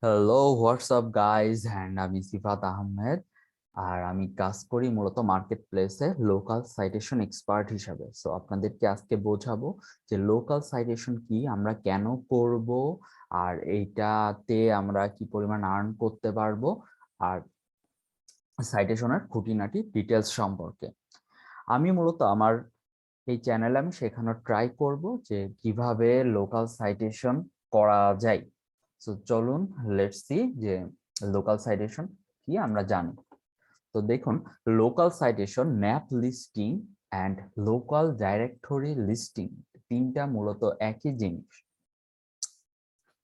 Hello WhatsApp guys আমি সিফাত আহমেদ। আর আমি কাজ করি মূলত মার্কেট প্লেসে লোকাল সাইটেশন এক্সপার্ট হিসাবে। সো আপনাদেরকে আজকে বোঝাবো যে লোকাল সাইটেশন কি, আমরা কেন করব, আর এইটাতে আমরা কি পরিমাণ আর্ন করতে পারবো, আর সাইটেশনের খুঁটিনাটি ডিটেলস সম্পর্কে। আমি মূলত আমার এই চ্যানেলে আমি শেখানোর ট্রাই করব যে কিভাবে লোকাল সাইটেশন করা যায়। তো চলুন লেটস সি যে লোকাল সাইটেশন কি আমরা জানি। তো দেখুন, local citation, map listing and local directory listing তিনটা মূলত একই জিনিস।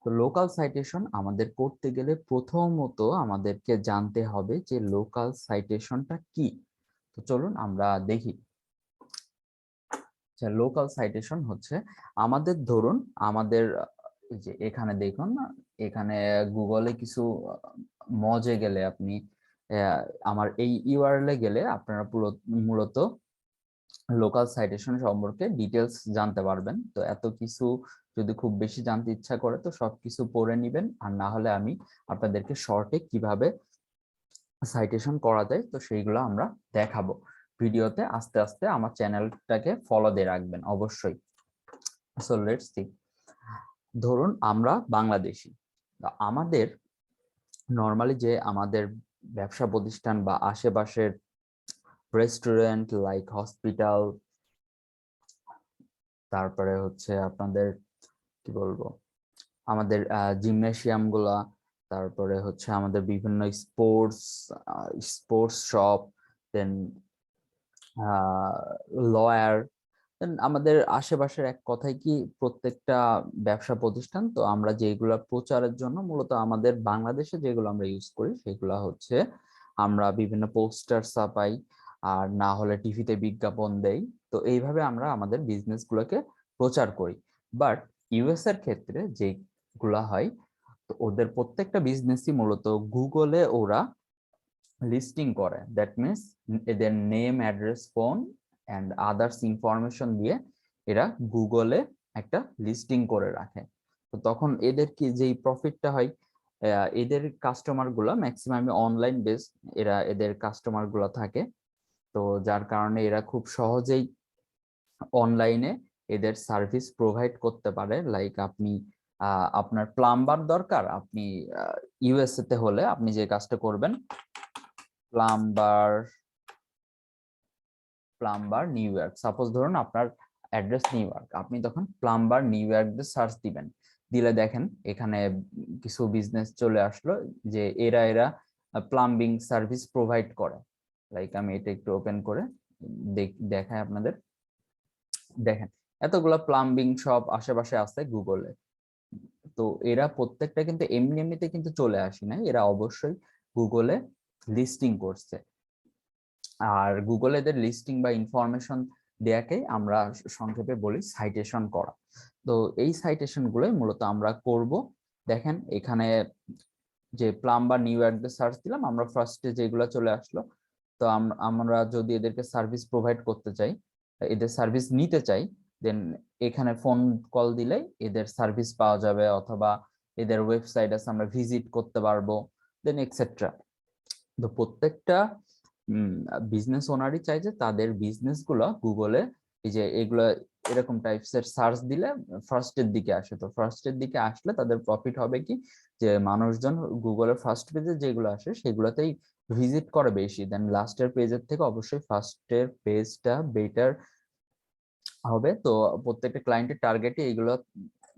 তো লোকাল সাইটেশন আমাদের করতে গেলে প্রথমত আমাদেরকে জানতে হবে যে লোকাল সাইটেশনটা কি। তো চলুন আমরা দেখি। লোকাল সাইটেশন হচ্ছে আমাদের, ধরুন আমাদের এই যে এখানে দেখুন, এখানে গুগলে কিছু মজে গেলে আপনি আমার এই ইউআরএল এ গেলে আপনারা পুরো মূলত লোকাল সাইটেশন সম্পর্কে ডিটেলস জানতে পারবেন। তো এত কিছু যদি খুব বেশি জানতে ইচ্ছা করে তো সবকিছু পড়ে নিবেন, আর না হলে আমি আপনাদেরকে শর্টে কিভাবে সাইটেশন করা যায় তো সেইগুলো আমরা দেখাবো ভিডিওতে। আস্তে আস্তে আমার চ্যানেলটাকে ফলো দিয়ে রাখবেন অবশ্যই। So let's see. ধরুন আমরা বাংলাদেশি, আমাদের নর্মালি যে আমাদের ব্যবসা প্রতিষ্ঠান বা আশেপাশের রেস্টুরেন্ট লাইক হসপিটাল, তারপরে হচ্ছে আপনাদের কি বলবো, আমাদের জিমনেশিয়াম গুলা, তারপরে হচ্ছে আমাদের বিভিন্ন স্পোর্টস স্পোর্টস শপ, দেন লয়ার, আমাদের আশেপাশের এক কথায় কি প্রত্যেকটা ব্যবসা প্রতিষ্ঠান। তো আমরা যেগুলা প্রচারের জন্য মূলত আমাদের বাংলাদেশে যেগুলো আমরা ইউজ করি সেগুলা হচ্ছে আমরা বিভিন্ন পোস্টার ছাপাই, আর না হলে টিভিতে বিজ্ঞাপন দেই। তো এইভাবে আমরা আমাদের বিজনেস গুলোকে প্রচার করি। বাট ইউএস এর ক্ষেত্রে যেগুলা হয়, তো ওদের প্রত্যেকটা বিজনেসই মূলত গুগলে ওরা লিস্টিং করে। দ্যাট মিনস এদের name, address, phone and others information দিয়ে এরা গুগলে একটা লিস্টিং করে রাখে। তো তখন এদের কি যেই প্রফিটটা হয়, এদের কাস্টমার গুলা ম্যাক্সিমাম অনলাইন বেস, এদের কাস্টমার গুলা থাকে। তো যার কারণে এরা খুব সহজেই অনলাইনে এদের সার্ভিস প্রোভাইড করতে পারে। লাইক আপনি আপনার প্লাম্বার দরকার, আপনি ইউএসএ তে হলে আপনি যে কাজটা করবেন, plumber plumber new York, suppose ধরুন আপনার অ্যাড্রেস নিউ ইয়র্ক, আপনি তখন প্লাম্বার নিউ ইয়র্ক দিয়ে সার্চ দিবেন। দিলে দেখেন এখানে কিছু বিজনেস চলে আসলো যে এরা এরা প্লাম্বিং সার্ভিস প্রোভাইড করে। লাইক আমি এটা একটু ওপেন করে দেখাই আপনাদের। দেখেন এতগুলা প্লাম্বিং শপ আশেপাশে আছে গুগলে। তো এরা প্রত্যেকটা কিন্তু এমনি এমনিতে কিন্তু চলে আসে না, এরা অবশ্যই গুগলে লিস্টিং করছে। আর গুগলে এদের লিস্টিং বা ইনফরমেশন দেয়াকে আমরা সংক্ষেপে বলি সাইটেশন করা। তো এই সাইটেশন গুলোই মূলত আমরা করব। দেখেন এখানে যে প্লাম্বার নিউ ইয়র্ক সার্চ দিলাম, আমরা ফার্স্টে যেগুলো চলে আসলো। তো আমরা যদি এদেরকে সার্ভিস প্রোভাইড করতে চাই, এদের সার্ভিস নিতে চাই, দেন এখানে ফোন কল দিলেই এদের সার্ভিস পাওয়া যাবে, অথবা এদের ওয়েবসাইট আছে আমরা ভিজিট করতে পারবো, দেন এক্সেট্রা। তো প্রত্যেকটা বিজনেস ওনারই চাই যে তাদের বিজনেস গুলো গুগলে এই যে এগুলো এরকম টাইপস এর সার্চ দিলে ফার্স্টের দিকে আসে। তো ফার্স্টের দিকে আসলে তাদের প্রফিট হবে কি, যে মানুষজন গুগলের ফার্স্ট পেজে যেগুলো আসে সেগুলোতেই ভিজিট করে বেশি, দেন লাস্টের পেজের থেকে অবশ্যই ফার্স্টের পেজটা বেটার হবে। তো প্রত্যেকটা ক্লায়েন্টের টার্গেটে এইগুলো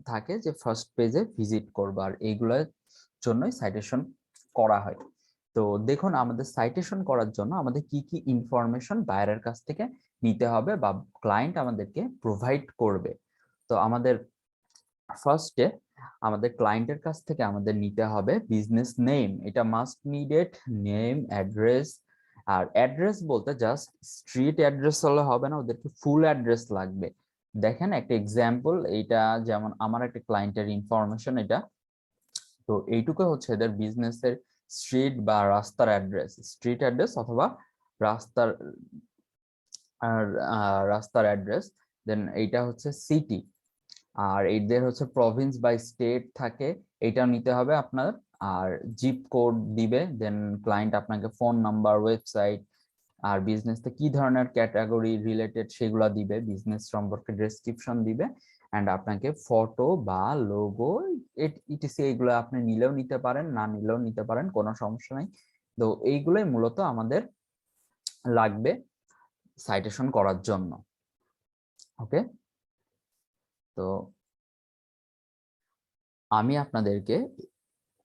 থাকে যে ফার্স্ট পেজে ভিজিট করবে, আর এইগুলোর জন্যই সাইটেশন করা হয়। তো দেখুন আমাদের সাইটেশন করার জন্য আমাদের কি কি ইনফরমেশন বাইরের কাছ থেকে নিতে হবে বা ক্লায়েন্ট আমাদেরকে প্রোভাইড করবে। তো আমাদের ফার্স্টে আমাদের ক্লায়েন্টের কাছ থেকে আমাদের নিতে হবে বিজনেস নেম, এটা মাস্ট নিডেড। নেম, অ্যাড্রেস, আর অ্যাড্রেস বলতে জাস্ট স্ট্রিট অ্যাড্রেস হলে হবে না, ওদেরকে ফুল অ্যাড্রেস লাগবে। দেখেন একটা এক্সাম্পল, এইটা যেমন আমার একটা ক্লায়েন্টের ইনফরমেশন এটা। তো এইটুকু হচ্ছে এদের বিজনেসের স্ট্রিট বা রাস্তার অ্যাড্রেস, স্ট্রিট অ্যাড্রেস অথবা রাস্তার আর রাস্তার অ্যাড্রেস। দেন এইটা হচ্ছে সিটি, আর এদের হচ্ছে প্রভিন্স বা স্টেট থাকে, এটা নিতে হবে আপনার। আর জিপ কোড দিবে, দেন ক্লায়েন্ট আপনাকে ফোন নাম্বার, ওয়েবসাইট, আর বিজনেসে কি ধরনের ক্যাটাগরি রিলেটেড সেগুলো দিবে, বিজনেস সম্পর্কে ডেসক্রিপশন দিবে, এন্ড আপনাকে ফটো বা লোগো ইটিসি এগুলো আপনি নিলেও নিতে পারেন, না নিলেও নিতে পারেন, কোনো সমস্যা নাই। তো এইগুলোই মূলত আমাদের লাগবে সাইটেশন করার জন্য। ওকে, তো আমি আপনাদেরকে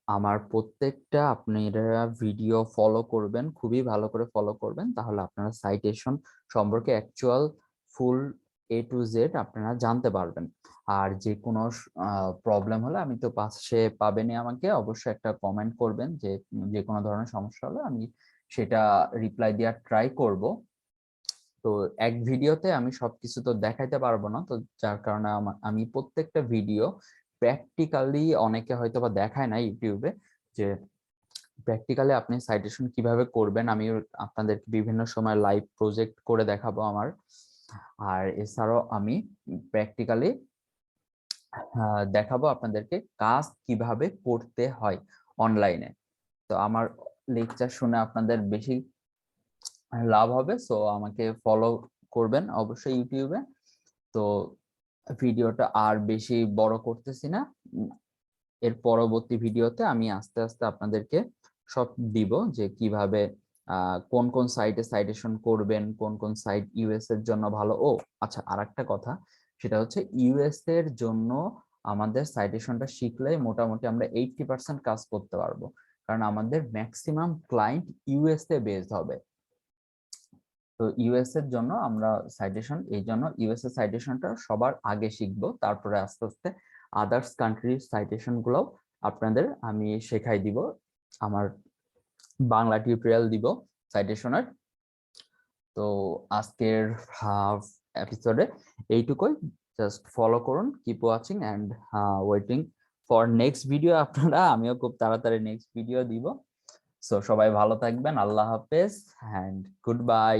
আমার প্রত্যেকটা আপনারা ভিডিও ফলো করবেন, খুবই ভালো করে ফলো করবেন, তাহলে আপনারা সাইটেশন সম্পর্কে actual full A to Z আপনারা জানতে পারবেন। আর যে কোনো প্রবলেম হলে আমি তো পাশে পাবেনই, আমাকে অবশ্যই একটা কমেন্ট করবেন, যে যে কোনো ধরনের সমস্যা হলে আমি সেটা রিপ্লাই দেওয়ার ট্রাই করব। তো এক ভিডিওতে আমি সবকিছু তো দেখাইতে পারবো না, তো যার কারণে আমি প্রত্যেকটা ভিডিও প্র্যাকটিক্যালি, অনেকে হয়তো বা দেখায় না ইউটিউবে, যে প্র্যাকটিক্যালি আপনি সাইটেশন কিভাবে করবেন, আমি আপনাদেরকে বিভিন্ন সময় লাইভ প্রজেক্ট করে দেখাবো আমার। আর এছাড়াও আমি প্র্যাকটিক্যালি দেখাবো আপনাদেরকে কাজ কিভাবে করতে হয় অনলাইনে। তো আমার লেকচার শুনে আপনাদের বেশি লাভ হবে, সো আমাকে ফলো করবেন অবশ্যই ইউটিউবে। তো ভিডিওটা আর বেশি বড় করতেছি না, এর পরবর্তী ভিডিওতে আমি আস্তে আস্তে আপনাদেরকে সব দিব, যে কিভাবে কোন কোন সাইটে সাইটেশন করবেন, কোন কোন সাইট ইউএস এর জন্য ভালো। ও আচ্ছা, আরেকটা কথা, সেটা হচ্ছে ইউএস এর জন্য আমাদের সাইটেশনটা শিখলে মোটামুটি আমরা 80% কাজ করতে পারবো, কারণ আমাদের ম্যাক্সিমাম ক্লায়েন্ট ইউএস এ বেসড হবে। তো ইউএস এর জন্য আমরা সাইটেশন, এই জন্য ইউএস এর সাইটেশনটা সবার আগে শিখবো, তারপরে আস্তে আস্তে আদার্স কান্ট্রির সাইটেশন গুলো আপনাদের আমি শেখাই দিব, আমার বাংলা টিউটোরিয়াল দিব সাইটেশনের। তো আজকের এপিসোডে এইটুকুই, জাস্ট ফলো করুন, keep watching and waiting for next video আপনারা, আমিও খুব তাড়াতাড়ি নেক্সট ভিডিও দিব। সো সবাই ভালো থাকবেন, আল্লাহ হাফেজ এন্ড গুড বাই।